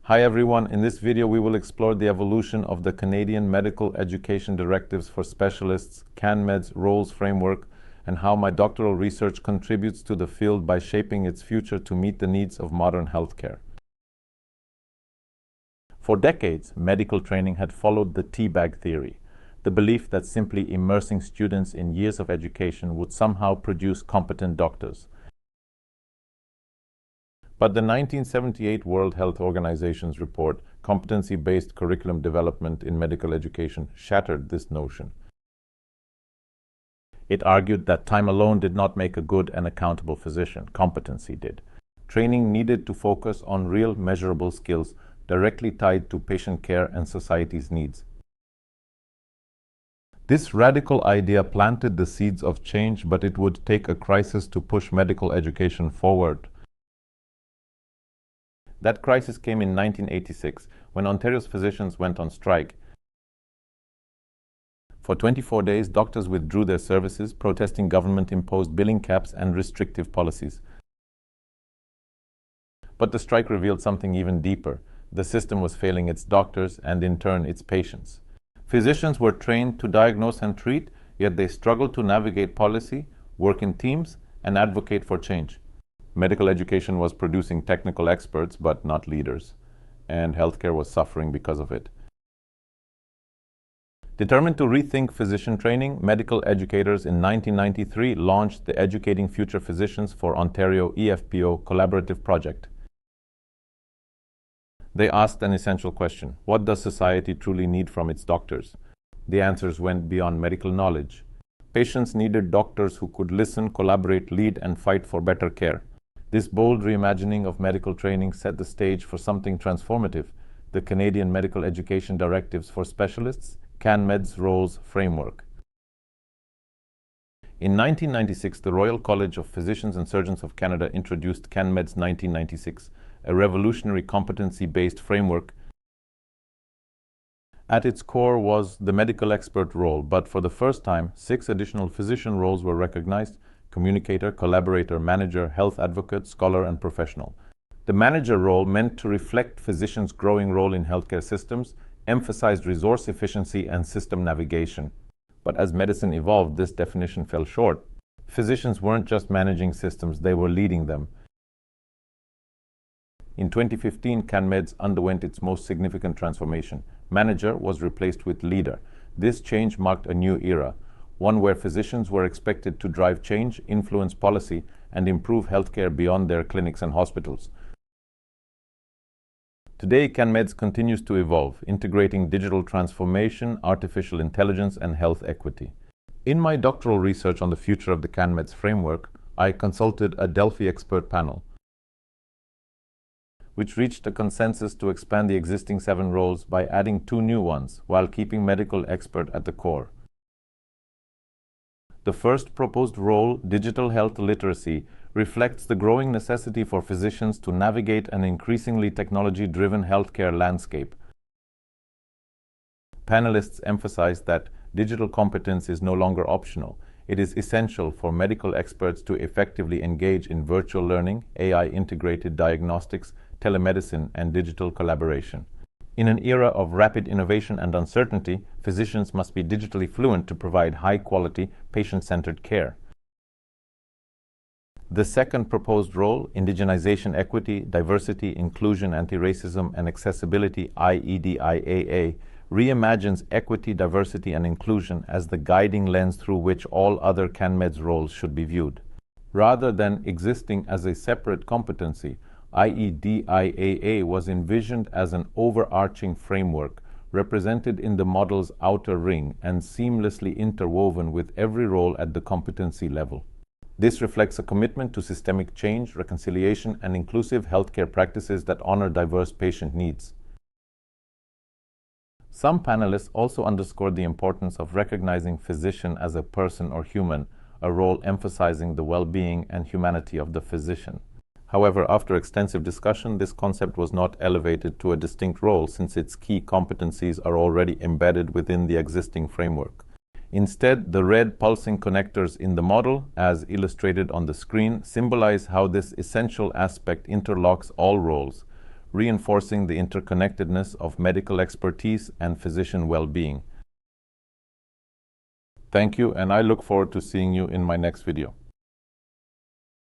Hi everyone, in this video we will explore the evolution of the Canadian Medical Education Directives for Specialists, CanMEDS roles framework, and how my doctoral research contributes to the field by shaping its future to meet the needs of modern healthcare. For decades, medical training had followed the teabag theory, the belief that simply immersing students in years of education would somehow produce competent doctors. But the 1978 World Health Organization's report, Competency-Based Curriculum Development in Medical Education, shattered this notion. It argued that time alone did not make a good and accountable physician. Competency did. Training needed to focus on real measurable skills directly tied to patient care and society's needs. This radical idea planted the seeds of change, but it would take a crisis to push medical education forward. That crisis came in 1986, when Ontario's physicians went on strike. For 24 days, doctors withdrew their services, protesting government-imposed billing caps and restrictive policies. But the strike revealed something even deeper. The system was failing its doctors and, in turn, its patients. Physicians were trained to diagnose and treat, yet they struggled to navigate policy, work in teams, and advocate for change. Medical education was producing technical experts, but not leaders, and healthcare was suffering because of it. Determined to rethink physician training, medical educators in 1993 launched the Educating Future Physicians for Ontario EFPO collaborative project. They asked an essential question: what does society truly need from its doctors? The answers went beyond medical knowledge. Patients needed doctors who could listen, collaborate, lead, and fight for better care. This bold reimagining of medical training set the stage for something transformative: the Canadian Medical Education Directives for Specialists, CanMEDS roles framework. In 1996, the Royal College of Physicians and Surgeons of Canada introduced CanMEDS 1996, a revolutionary competency-based framework. At its core was the medical expert role, but for the first time, 6 additional physician roles were recognized: communicator, collaborator, manager, health advocate, scholar, and professional. The manager role, meant to reflect physicians' growing role in healthcare systems, emphasized resource efficiency and system navigation. But as medicine evolved, this definition fell short. Physicians weren't just managing systems, they were leading them. In 2015, CanMEDS underwent its most significant transformation. Manager was replaced with leader. This change marked a new era, one where physicians were expected to drive change, influence policy, and improve healthcare beyond their clinics and hospitals. Today, CanMEDS continues to evolve, integrating digital transformation, artificial intelligence, and health equity. In my doctoral research on the future of the CanMEDS framework, I consulted a Delphi expert panel, which reached a consensus to expand the existing 7 roles by adding 2 new ones, while keeping medical expert at the core. The first proposed role, digital health literacy, reflects the growing necessity for physicians to navigate an increasingly technology-driven healthcare landscape. Panelists emphasized that digital competence is no longer optional. It is essential for medical experts to effectively engage in virtual learning, AI-integrated diagnostics, telemedicine, and digital collaboration. In an era of rapid innovation and uncertainty, physicians must be digitally fluent to provide high-quality, patient-centered care. The second proposed role, indigenization, equity, diversity, inclusion, anti-racism, and accessibility, IEDIAA, reimagines equity, diversity, and inclusion as the guiding lens through which all other CanMEDS roles should be viewed. Rather than existing as a separate competency, IEDIAA was envisioned as an overarching framework, represented in the model's outer ring and seamlessly interwoven with every role at the competency level. This reflects a commitment to systemic change, reconciliation, and inclusive healthcare practices that honor diverse patient needs. Some panelists also underscored the importance of recognizing physician as a person or human, a role emphasizing the well-being and humanity of the physician. However, after extensive discussion, this concept was not elevated to a distinct role since its key competencies are already embedded within the existing framework. Instead, the red pulsing connectors in the model, as illustrated on the screen, symbolize how this essential aspect interlocks all roles, reinforcing the interconnectedness of medical expertise and physician well-being. Thank you, and I look forward to seeing you in my next video.